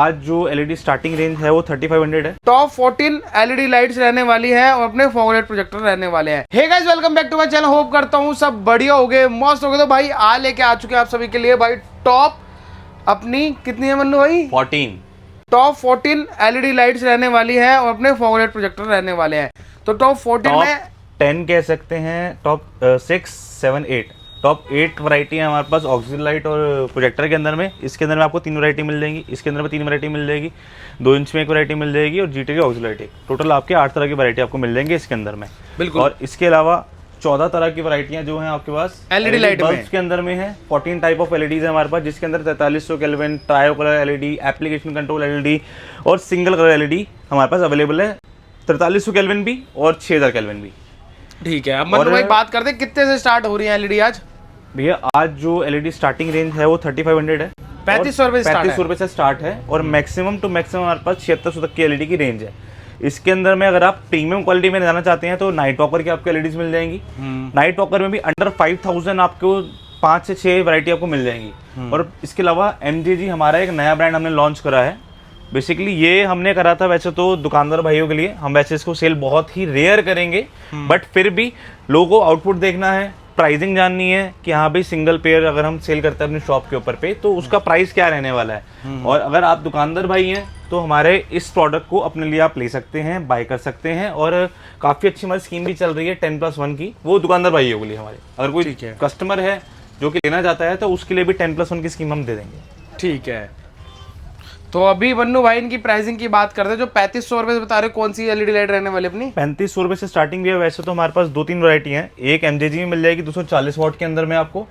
आज जो LED starting range है वो 3500 है। टॉप 14 एलईडी लाइट्स रहने वाली है और अपने फॉरवर्ड प्रोजेक्टर रहने वाले हैं। Hey guys, welcome back to my channel. Hope करता हूँ सब बढ़िया हो गए, मस्त हो गए। तो भाई आज लेके आ चुके हैं आप सभी के लिए भाई टॉप अपनी कितनी है मन्नू भाई? 14 टॉप 14 एलईडी लाइट्स रहने वाली है और अपने फॉरवर्ड प्रोजेक्टर रहने वाले हैं। तो टॉप 14 में 10 कह सकते हैं, टॉप 6, 7, 8 टॉप 8 वैरायटी है हमारे पास ऑक्सीजन लाइट और प्रोजेक्टर के अंदर में। इसके अंदर में आपको 3 वैरायटी मिल जाएंगी, इसके अंदर में 3 वैरायटी मिल जाएगी, 2 इंच में 1 वैरायटी मिल जाएगी और जीटी की ऑक्सीजन लाइट एक। टोटल आपके 8 तरह की वैरायटी आपको मिल जाएंगे इसके अंदर में। बिल्कुल। और इसके अलावा 14 तरह की वैरायटियां जो हैं आपके पास एलईडी लाइट में के अंदर में है। 14 टाइप ऑफ एलईडीज है हमारे पास, जिसके अंदर 4300 kelvin, trio colour LED, application control LED और सिंगल कलर एलईडी हमारे पास अवेलेबल है। 4300 केल्विन भी और 6000 केल्विन भी। ठीक है। अब मन्नू भाई बात करते हैं कितने से स्टार्ट हो रही है एलईडी आज? भैया आज जो एलईडी स्टार्टिंग रेंज है वो 3500 है, 3500 रुपए 3500 रुपए से स्टार्ट है। और मैक्सिमम टू मैक्सिमम हमारे पास 7600 तक की एलईडी की रेंज है। इसके अंदर में अगर आप प्रीमियम क्वालिटी में जाना चाहते हैं तो नाइट वॉकर की आपको एलईडीज मिल जाएंगी। नाइट वॉकर में भी अंडर 5000 आपको 5 से 6 वैरायटी आपको मिल जाएंगी। और इसके अलावा MJG हमारा एक नया ब्रांड हमने लॉन्च करा है। बेसिकली ये हमने करा था वैसे तो दुकानदार भाइयों के लिए, हम वैसे इसको सेल बहुत ही रेयर करेंगे, बट फिर भी लोगों को आउटपुट देखना है, प्राइसिंग जाननी है कि हाँ भाई सिंगल पेयर अगर हम सेल करते हैं अपनी शॉप के ऊपर पे तो उसका प्राइस क्या रहने वाला है। और अगर आप दुकानदार भाई हैं तो हमारे इस प्रोडक्ट को अपने लिए आप ले सकते हैं, बाय कर सकते हैं। और काफ़ी अच्छी हमारी स्कीम भी चल रही है 10+1 की, वो दुकानदार भाइयों के लिए हमारे। अगर कोई कस्टमर है जो कि लेना चाहता है तो उसके लिए भी 10+1 की स्कीम हम दे देंगे। ठीक है। तो अभी मन्नू भाई इनकी प्राइसिंग की बात करते हैं। जो 3500 रुपए से बता रहे, कौन सी एलईडी लाइट रहने वाली अपनी? 3500 रुपए से स्टार्टिंग भी है। वैसे तो हमारे पास 2-3 वैरायटी हैं। एक MJG में मिल जाएगी 240 वाट के अंदर में आपको,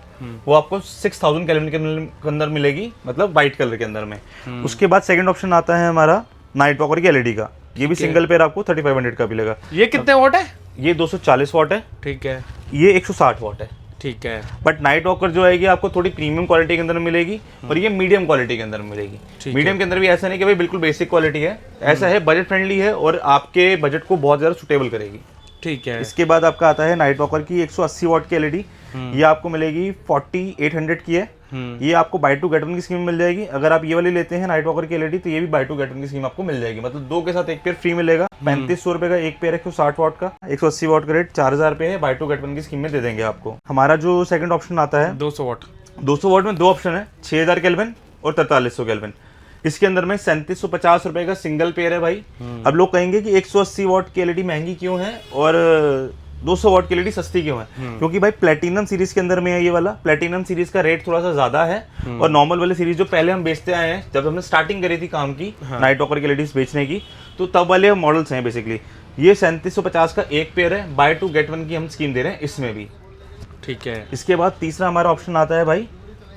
वो आपको 6000 केल्विन के अंदर मिलेगी, मतलब व्हाइट कलर के अंदर में। उसके बाद सेकंड ऑप्शन आता है हमारा नाइट वॉकर की एलईडी का। ये भी सिंगल पेयर आपको 3500 का मिलेगा। ये कितने वाट है? ये 240 वाट है। ठीक है। ये 160 वाट है। ठीक है। बट नाइट वॉकर जो आएगी आपको थोड़ी प्रीमियम क्वालिटी के अंदर मिलेगी और ये मीडियम क्वालिटी के अंदर मिलेगी। मीडियम के अंदर भी ऐसा नहीं कि भाई बिल्कुल बेसिक क्वालिटी है, ऐसा है बजट फ्रेंडली है और आपके बजट को बहुत ज़्यादा सुटेबल करेगी। ठीक है। इसके बाद आपका आता है नाइट वॉकर की 180 वाट की एलईडी। ये आपको मिलेगी 4800 की है। ये आपको बाय 2 गेट 1 की स्कीम मिल जाएगी। अगर आप ये वाली लेते हैं नाइट वॉकर की एलईडी तो ये भी बाय 2 गेट 1 की स्कीम आपको मिल जाएगी, मतलब 2 के साथ 1 पेयर फ्री मिलेगा। 3500 रुपए का 1 पेयर 160 वाट का। 180 वाट का रेट 4000 रुपए है, बाय 2 गेट 1 की स्कीम में दे देंगे आपको। हमारा जो सेकंड ऑप्शन आता है 200 वाट। 200 वाट में 2 ऑप्शन है, 6000 केल्विन और 4300 केल्विन। इसके अंदर में 3750 रुपए का सिंगल पेयर है भाई। अब लोग कहेंगे कि 180 वाट की एलईडी महंगी क्यों है और 200 वाट की एलईडी सस्ती क्यों है? क्योंकि भाई प्लेटिनम सीरीज के अंदर में है ये वाला। प्लेटिनम सीरीज का रेट थोड़ा सा ज्यादा है और नॉर्मल वाले सीरीज जो पहले हम बेचते आए हैं, जब हमने स्टार्टिंग करी थी काम की नाइट वॉकर की एलईडीज बेचने की, तो तब वाले मॉडल्स हैं बेसिकली। ये 3750 का 1 पेयर है, बाय 2 गेट 1 की हम स्कीम दे रहे हैं इसमें भी। ठीक है। इसके बाद तीसरा हमारा ऑप्शन आता है भाई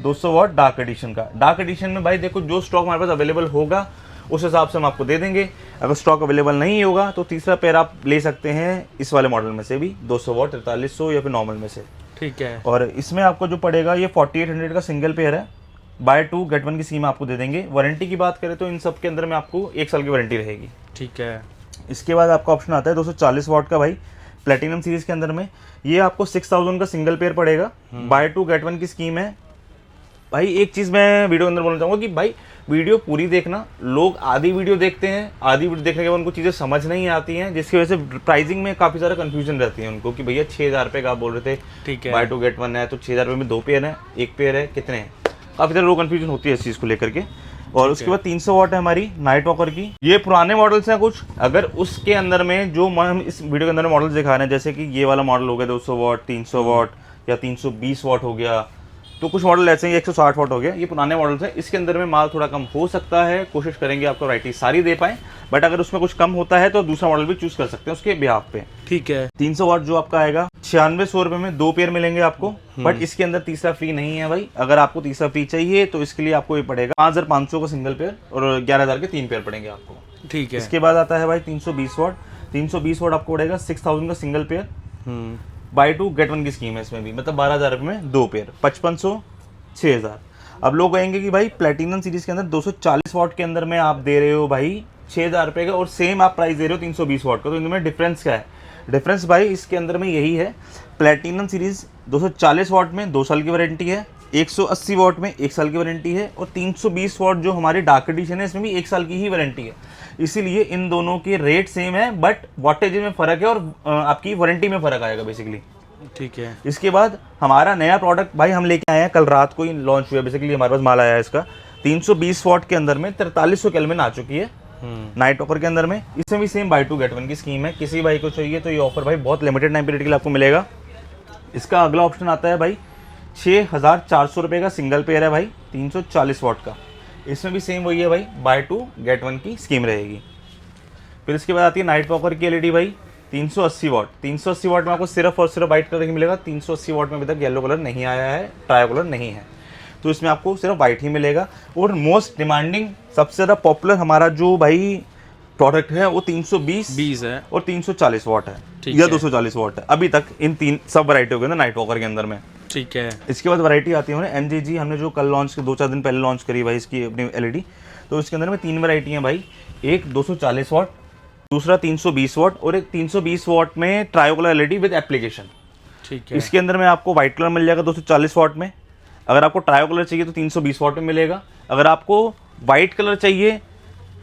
200 वाट डार्क एडिशन का। डार्क एडिशन में भाई देखो जो स्टॉक हमारे पास अवेलेबल होगा उस हिसाब से हम आपको दे देंगे। अगर स्टॉक अवेलेबल नहीं होगा तो तीसरा पेयर आप ले सकते हैं इस वाले मॉडल में से भी, 200 वाट 4300 या फिर नॉर्मल में से। ठीक है। और इसमें आपको जो पड़ेगा ये 4800 का सिंगल पेयर है, बाय 2 गेट 1 की स्कीम आपको दे देंगे। वारंटी की बात करें तो इन सब के अंदर में आपको 1 साल की वारंटी रहेगी। ठीक है। इसके बाद आपका ऑप्शन आता है 240 वाट का भाई, प्लेटिनम सीरीज के अंदर में। ये आपको 6000 का सिंगल पेयर पड़ेगा, बाय 2 गेट 1 की स्कीम है। भाई एक चीज़ मैं वीडियो के अंदर बोलना चाहूँगा कि भाई वीडियो पूरी देखना। लोग आधी वीडियो देखते हैं, आधी वीडियो देखने के बाद उनको चीज़ें समझ नहीं आती हैं, जिसकी वजह से प्राइसिंग में काफ़ी सारा कंफ्यूजन रहती है उनको कि भैया 6000 रुपये का आप बोल रहे थे, ठीक है, बाय 2 गेट 1 है तो 6000 रुपये में 2 पेयर है, 1 पेयर है, कितने हैं? काफ़ी सारा लोग कन्फ्यूजन होती है इस चीज़ को लेकर के। और उसके बाद 300 वाट है हमारी नाइट वॉकर की। ये पुराने मॉडल्स हैं कुछ, अगर उसके अंदर में जो हम इस वीडियो के अंदर मॉडल्स दिखा रहे हैं, जैसे कि ये वाला मॉडल हो गया 200 वाट, 300 वाट या 320 वाट हो गया, तो कुछ मॉडल ऐसे ही 160 वाट हो गया, ये पुराने मॉडल्स हैं। इसके अंदर में माल थोड़ा कम हो सकता है, कोशिश करेंगे आपको वैरायटी सारी दे पाएं, बट अगर उसमें कुछ कम होता है तो दूसरा मॉडल भी चूज कर सकते हैं उसके बिहाफ पे। ठीक है। 300 वाट जो आपका आएगा 9600 रुपए में 2 पेयर मिलेंगे आपको, बट इसके अंदर तीसरा फ्री नहीं है भाई। अगर आपको तीसरा फ्री चाहिए तो इसके लिए आपको ये पड़ेगा 5500 का सिंगल पेयर और 11000 के 3 पेयर पड़ेंगे आपको। ठीक है। इसके बाद आता है भाई 320 वाट। 320 वाट आपको पड़ेगा 6000 का सिंगल पेयर, बाय 2 गेट 1 की स्कीम है इसमें भी, मतलब 12000 रुपए में 2 पेयर, 5500 6000। अब लोग कहेंगे कि भाई प्लेटिनम सीरीज के अंदर 240 वाट के अंदर में आप दे रहे हो भाई 6000 रुपये का और सेम आप प्राइस दे रहे हो 320 वाट का, तो इनमें डिफरेंस क्या है? डिफरेंस भाई इसके अंदर में यही है, प्लेटिनम सीरीज 240 वाट में 2 साल की वारंटी है, 180 वॉट में 1 साल की वारंटी है, और 320 वॉट जो हमारे डार्क एडिशन है इसमें भी 1 साल की ही वारंटी है। इसीलिए इन दोनों के रेट सेम है, बट वॉटेज में फ़र्क है और आपकी वारंटी में फ़र्क आएगा बेसिकली। ठीक है। इसके बाद हमारा नया प्रोडक्ट भाई हम लेके आए हैं, कल रात को ही लॉन्च हुआ बेसिकली, हमारे पास माल आया है इसका। 320 वॉट के अंदर में 4300 केल्विन आ चुकी है नाइट वॉकर के अंदर में। इसमें भी सेम बाय 2 गेट 1 की स्कीम है। किसी भाई को चाहिए तो ये ऑफर भाई बहुत लिमिटेड टाइम पीरियड के लिए आपको मिलेगा। इसका अगला ऑप्शन आता है भाई 6400 रुपये का सिंगल पेयर है भाई, 340 वॉट का। इसमें भी सेम वही है भाई, बाय 2 गेट 1 की स्कीम रहेगी। फिर इसके बाद आती है नाइट वॉकर की एलईडी भाई 380 वॉट। 380 वॉट में आपको सिर्फ और सिर्फ वाइट कलर ही मिलेगा। 380 वॉट में अभी तक येलो कलर नहीं आया है, ट्राई कलर नहीं है, तो इसमें आपको सिर्फ वाइट ही मिलेगा। और मोस्ट डिमांडिंग सबसे ज़्यादा पॉपुलर हमारा जो भाई प्रोडक्ट है वो 320 है और 340 वॉट है या 240 वॉट है अभी तक। इन तीन सब वैरायटी हो गए ना नाइट वॉकर के अंदर में। ठीक है। इसके बाद वैरायटी आती है MJG, हमने जो कल लॉन्च 2-4 दिन पहले लॉन्च करी भाई इसकी अपनी एलईडी। तो इसके अंदर में 3 वैरायटी हैं भाई, एक 240 वॉट, दूसरा 320 वॉट और एक 320 वॉट में trio colour LED with application. ठीक है। इसके अंदर में आपको व्हाइट कलर मिल जाएगा 240 वॉट में। अगर आपको ट्रायो कलर चाहिए तो 320 वॉट में मिलेगा। अगर आपको व्हाइट कलर चाहिए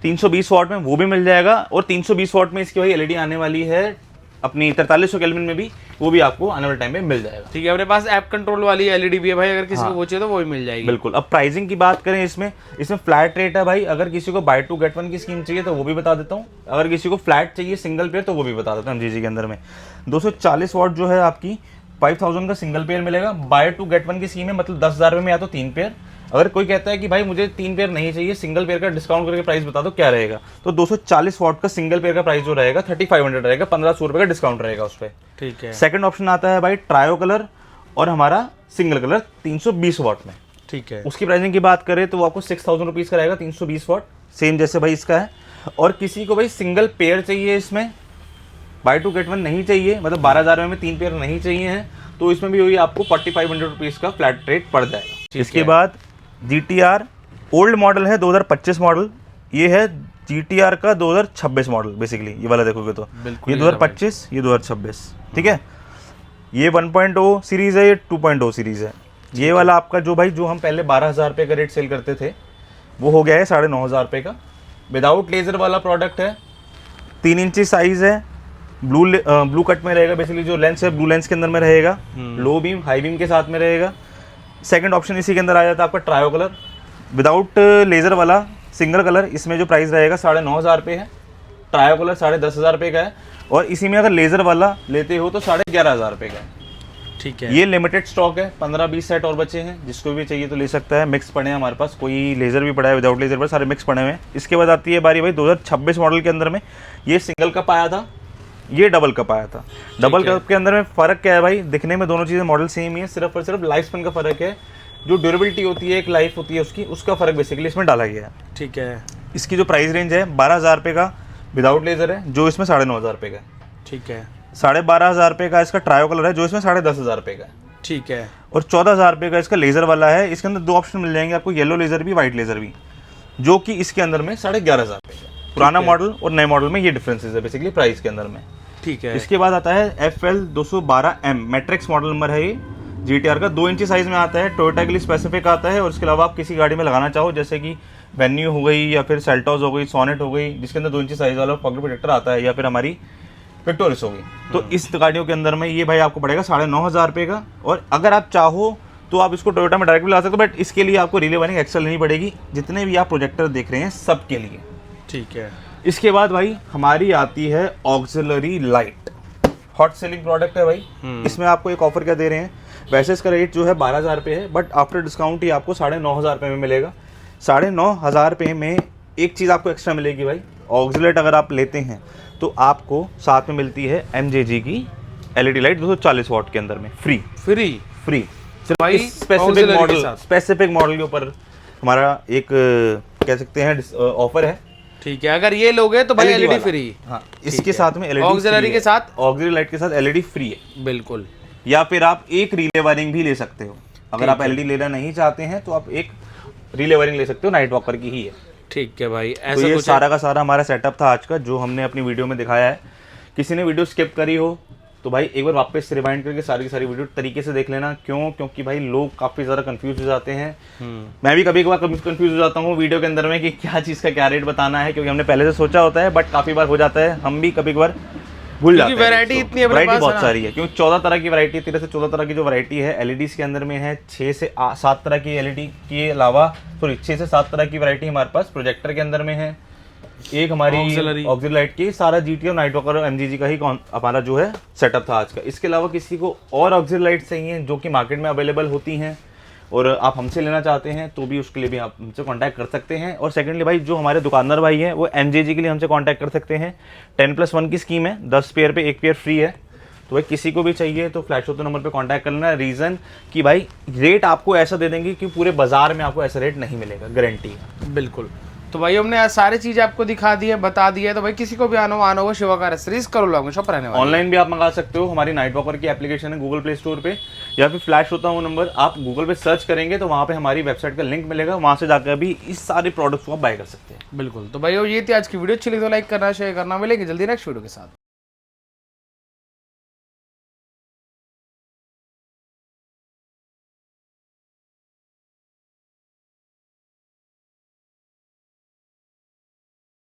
320 वॉट में वो भी मिल जाएगा। और 320 वॉट में इसकी भाई एलईडी आने वाली है अपनी 4300 केल्विन में भी, वो भी आपको आने वाले टाइम में मिल जाएगा। ठीक है। अपने पास ऐप कंट्रोल वाली एलईडी भी है भाई, अगर किसी को वो चाहिए तो वो भी मिल जाएगी। बिल्कुल। अब प्राइसिंग की बात करें, इसमें फ्लैट रेट है भाई। अगर किसी को बाय 2 गेट 1 की स्कीम चाहिए तो वो भी बता देता हूँ। अगर किसी को फ्लैट चाहिए सिंगल पेयर तो वो भी बता देता हूँ। MJG के अंदर में 240 वॉट जो है आपकी 5000 का सिंगल पेयर मिलेगा। बाय 2 गेट 1 की स्कीम है, मतलब 10,000 में या तो 3 पेयर। अगर कोई कहता है कि भाई मुझे 3 पेयर नहीं चाहिए, सिंगल पेयर का डिस्काउंट करके प्राइस बता दो क्या रहेगा, तो 240 वॉट का सिंगल पेयर का प्राइस जो रहेगा 3500 रहेगा, 1500 रुपये का डिस्काउंट रहेगा उस पर। ठीक है। सेकंड ऑप्शन आता है भाई ट्रायो कलर और हमारा सिंगल कलर 320 वॉट में। ठीक है। उसकी प्राइसिंग की बात करें तो वो आपको 6000 रुपीज़ का रहेगा 320 वॉट, सेम जैसे भाई इसका है। और किसी को भाई सिंगल पेयर चाहिए, इसमें बाय 2 गेट 1 नहीं चाहिए, मतलब 12,000 में 3 पेयर नहीं चाहिए हैं, तो इसमें भी वही आपको 4500 रुपीज़ का फ्लैट रेट पड़ जाएगा। इसके बाद GTR ओल्ड मॉडल है 2025 मॉडल, ये है GTR का 2026 मॉडल बेसिकली। ये वाला देखोगे तो ये 2025, ये 2026। ठीक है। ये 1.0 सीरीज़ है, ये 2.0 सीरीज़ है। ये वाला आपका जो भाई जो हम पहले 12,000 रुपये का रेट सेल करते थे वो हो गया है 9,500 रुपये का। विदाउट लेज़र वाला प्रोडक्ट है, 3 इंची साइज़ है, ब्लू कट में रहेगा बेसिकली। जो लेंस है ब्लू लेंस के अंदर में रहेगा, लो बीम हाई बीम के साथ में रहेगा। सेकंड ऑप्शन इसी के अंदर आ जाता है आपका ट्रायो कलर विदाउट लेज़र वाला सिंगल कलर। इसमें जो प्राइस रहेगा 9,500 रुपये है, ट्रायो कलर 10,500 रुपये का है, और इसी में अगर लेज़र वाला लेते हो तो 11,500 रुपये का है। ठीक है। ये लिमिटेड स्टॉक है, 15-20 सेट और बचे हैं, जिसको भी चाहिए तो ले सकता है। मिक्स पड़े हैं हमारे पास, कोई लेज़र भी पड़ा है, विदाउट लेज़र पर सारे मिक्स पड़े हुए हैं। इसके बाद आती है बारी भाई 2026 मॉडल के अंदर में। ये सिंगल कप आया था, ये डबल कप आया था। डबल कप के अंदर में फ़र्क क्या है भाई, दिखने में दोनों चीज़ें मॉडल सेम ही है, सिर्फ और सिर्फ लाइफ स्पैन का फ़र्क है। जो ड्यूरेबिलिटी होती है, एक लाइफ होती है उसकी, उसका फ़र्क बेसिकली इसमें डाला गया है। ठीक है। इसकी जो प्राइस रेंज है 12,000 रुपये का विदाउट लेज़र है, जो इसमें 9,500 रुपये का है। ठीक है। 12,500 रुपये का इसका ट्रायो कलर है, जो इसमें 10,500 रुपये का है। ठीक है। और 14,000 रुपये का इसका लेज़र वाला है। इसके अंदर 2 ऑप्शन मिल जाएंगे आपको, येलो लेज़र भी, व्हाइट लेज़र भी, जो कि इसके अंदर में 11,500 रुपये का। पुराना मॉडल और नए मॉडल में ये डिफरेंसेस है बेसिकली प्राइस के अंदर में। ठीक है। इसके बाद आता है FL 212M matrix model number है। ये GTR का 2 इंची साइज़ में आता है, टोयोटा के लिए स्पेसिफिक आता है। और इसके अलावा आप किसी गाड़ी में लगाना चाहो, जैसे कि वेन्यू हो गई या फिर सेल्टॉस हो गई, सोनेट हो गई, जिसके अंदर 2 इंची साइज़ वाला पॉकेट प्रोटेक्टर आता है, या फिर हमारी विक्टोरिस हो गई, तो इस गाड़ियों के अंदर में ये भाई आपको पड़ेगा 9,500 रुपये का। और अगर आप चाहो तो आप इसको टोयोटा में डायरेक्ट भी ला सकते हो, बट इसके लिए आपको रिले वायरिंग एक्स्ट्रा लेनी पड़ेगी, जितने भी आप प्रोजेक्टर देख रहे हैं सबके लिए। ठीक है। इसके बाद भाई हमारी आती है auxiliary light, hot selling product है भाई। इसमें आपको एक ऑफर क्या दे रहे हैं, वैसे इसका रेट जो है 12,000 रुपये है, बट आफ्टर डिस्काउंट ही आपको 9,500 रुपये में मिलेगा। 9,500 रुपये में एक चीज़ आपको एक्स्ट्रा मिलेगी भाई, ऑक्सिलेट अगर आप लेते हैं तो आपको साथ में मिलती है MJG की LED लाइट 240 वॉट के अंदर में फ्री भाई स्पेसिफिक मॉडल के ऊपर हमारा एक कह सकते हैं ऑफर है। ठीक है। अगर ये लोगे तो भाई LED फ्री। हाँ, इसके साथ में LED ऑक्सिलरी के साथ, ऑक्सिलरी लाइट के साथ LED फ्री है। बिल्कुल। या फिर आप एक रिले वायरिंग भी ले सकते हो, अगर आप LED लेना नहीं चाहते हैं तो आप एक रिले वायरिंग ले सकते हो, नाइट वॉकर की ही है। ठीक है भाई। ऐसा तो ये सारा का सारा हमारा सेटअप था आज का, जो हमने अपनी वीडियो में दिखाया है। किसी ने वीडियो स्किप करी हो तो भाई एक बार वापस से रिवाइंड करके सारी की सारी वीडियो तरीके से देख लेना। क्यों? क्योंकि भाई लोग काफ़ी ज़्यादा कंफ्यूज हो जाते हैं। मैं भी कभी कभार कंफ्यूज हो जाता हूँ वीडियो के अंदर में कि क्या चीज़ का क्या रेट बताना है, क्योंकि हमने पहले से सोचा होता है, बट काफ़ी बार हो जाता है, हम भी कभी कभार भूल जाते हैं। वैरायटी इतनी अपने वैरायटी पास बहुत है ना। सारी है, क्योंकि 14 तरह की वैरायटी, 13 से 14 तरह की जो वैरायटी है एलईडीज के अंदर में है। 6 से 7 तरह की एलईडी के अलावा 6 से 7 तरह की वैरायटी हमारे पास प्रोजेक्टर के अंदर में है। एक हमारी Auxiliary ऑक्सिलरी की सारा जीटी और नाइट वॉकर और एमजीजी का ही हमारा जो है सेटअप था आज का। इसके अलावा किसी को और ऑक्सिलरी चाहिए जो कि मार्केट में अवेलेबल होती हैं और आप हमसे लेना चाहते हैं तो भी उसके लिए भी आप हमसे कांटेक्ट कर सकते हैं। और सेकंडली भाई जो हमारे दुकानदार भाई हैं वो एमजीजी के लिए हमसे कांटेक्ट कर सकते हैं। 10+1 की स्कीम है, 10 पेयर पे 1 पेयर फ्री है। तो भाई किसी को भी चाहिए तो फ्लैश होते नंबर पे कांटेक्ट कर लेना। रीज़न कि भाई रेट आपको ऐसा दे देंगे कि पूरे बाजार में आपको ऐसा रेट नहीं मिलेगा, गारंटी है। बिल्कुल। तो भाई हमने आज सारी चीजें आपको दिखा दी है, बता दी है। तो भाई किसी को भी आना हो Shiva car accessories Karol shop रहने वाली। ऑनलाइन भी आप मंगा सकते हो, हमारी नाइट वॉकर की एप्लीकेशन है गूगल प्ले स्टोर पे, या फिर फ्लैश होता हूँ नंबर आप गूगल पे सर्च करेंगे तो वहाँ पे हमारी वेबसाइट का लिंक मिलेगा, वहाँ से जाकर भी इस सारे प्रोडक्ट्स को आप बाय कर सकते हैं। बिल्कुल। तो भाई ये थी आज की वीडियो, अच्छी लगी तो लाइक करना, शेयर करना। मिलेंगे जल्दी नेक्स्ट वीडियो के साथ।